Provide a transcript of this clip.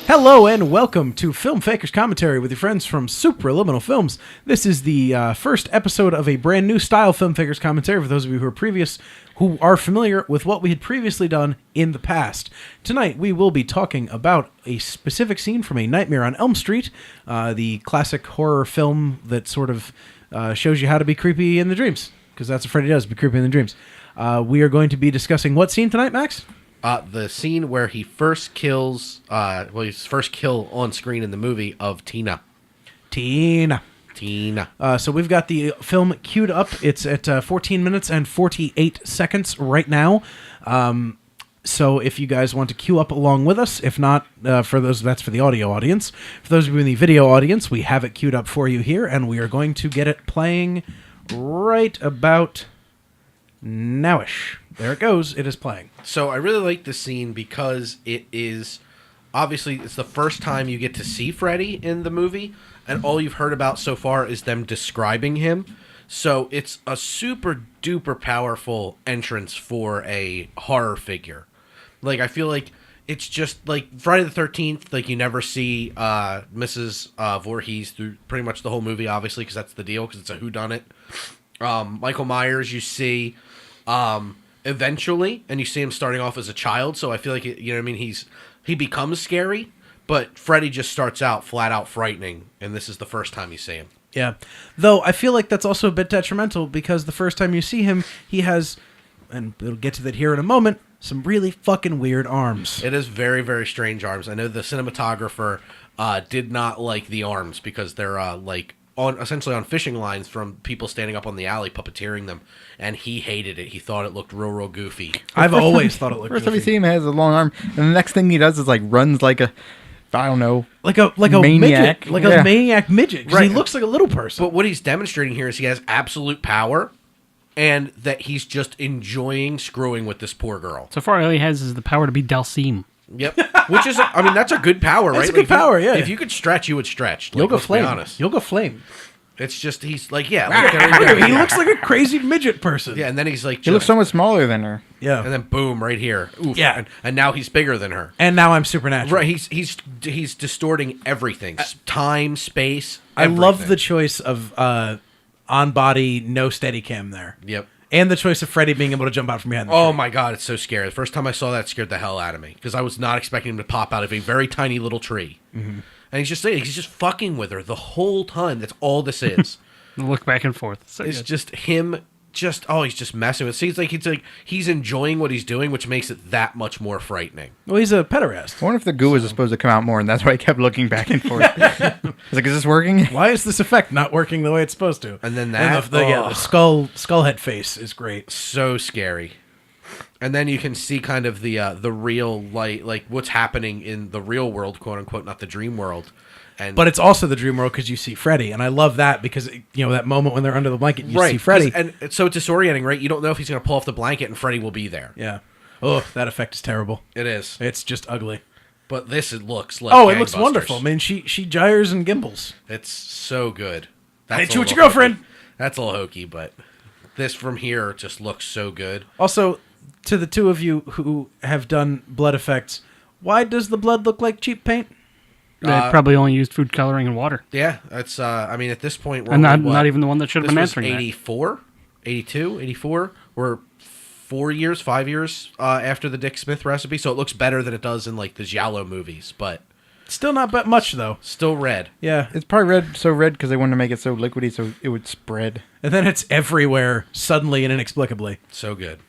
Hello and welcome to Filmfaker's Commentary with your friends from Supraliminal Films. This is the first episode of a brand new style Filmfaker's Commentary for those of you who are familiar with what we had previously done in the past. Tonight we will be talking about a specific scene from A Nightmare on Elm Street, the classic horror film that sort of shows you how to be creepy in the dreams, because that's what Freddy does, be creepy in the dreams. We are going to be discussing what scene tonight, Max? The scene where he first kills, his first kill on screen in the movie of Tina. So we've got the film queued up. It's at 14 minutes and 48 seconds right now. So if you guys want to queue up along with us, if not, for those, that's for the audio audience. For those of you in the video audience, we have it queued up for you here, and we are going to get it playing right about nowish. There it goes. It is playing. So I really like this scene because it is, obviously, it's the first time you get to see Freddy in the movie, and all you've heard about so far is them describing him. So it's a super duper powerful entrance for a horror figure. Like, I feel like it's just like Friday the 13th, like you never see Mrs. Voorhees through pretty much the whole movie, obviously, because that's the deal, because it's a whodunit. Michael Myers, you see eventually, and you see him starting off as a child, so I feel like, you know what I mean, he becomes scary, but Freddy just starts out flat out frightening, and this is the first time you see him. Yeah. Though I feel like that's also a bit detrimental, because the first time you see him, he has, and we'll get to that here in a moment, some really fucking weird arms. It is very, very strange arms. I know the cinematographer did not like the arms, because they're essentially on fishing lines from people standing up on the alley puppeteering them, and he hated it. He thought it looked real goofy. I've always thought it looked First goofy. time you see him, he has a long arm, and the next thing he does is like runs like a, I don't know, like a maniac. midget, a maniac midget. 'Cause Right. He looks like a little person. But what he's demonstrating here is he has absolute power, and that he's just enjoying screwing with this poor girl. So far, all he has is the power to be Dalsim. Yep. Which is, I mean, that's a good power, right? That's a good power, yeah. If you could stretch, you would stretch. Yoga let's Flame. be honest. Yoga Flame. It's just, he's like, yeah. Look, there you go. He looks like a crazy midget person. Yeah, and then he's like, he looks so much smaller than her. Yeah. and then boom, right here. Oof. Yeah. And now he's bigger than her. And now I'm supernatural. Right, he's distorting everything. Time, space, I everything. love the choice of on-body, no Steadicam there. Yep. And the choice of Freddy being able to jump out from behind the Oh tree. my god, it's so scary. The first time I saw that, it scared the hell out of me, because I was not expecting him to pop out of a very tiny little tree. Mm-hmm. And he's just fucking with her the whole time. That's all this is. Look back and forth. So It's good. just him. He's just messing with. Seems like he's enjoying what he's doing, which makes it that much more frightening. Well, he's a pederast. I wonder if the goo was supposed to come out more, and that's why I kept looking back and forth. I was like, is this working? Why is this effect not working the way it's supposed to? And then the skull head face is great. So scary. And then you can see kind of the real like what's happening in the real world, quote unquote, not the dream world. But it's also the dream world because you see Freddy, and I love that because that moment when they're under the blanket, you see Freddy, and it's so disorienting, right? You don't know if he's going to pull off the blanket and Freddy will be there. Yeah. Oh, that effect is terrible. It is. It's just ugly. But this it looks like. Oh, it looks wonderful. I mean, she gyres and gimbals. It's so good. Hit you with your girlfriend. Hokey. That's a little hokey, but this from here just looks so good. Also, to the two of you who have done blood effects, why does the blood look like cheap paint? They probably only used food coloring and water. Yeah, it's. I mean, at this point, we're And not even the one that should have been answering 84, 82, 84. We're 5 years after the Dick Smith recipe, so it looks better than it does in like the Giallo movies, but Still not but much though. still red. Yeah, It's probably red because they wanted to make it so liquidy so it would spread. and then it's everywhere suddenly and inexplicably. So good.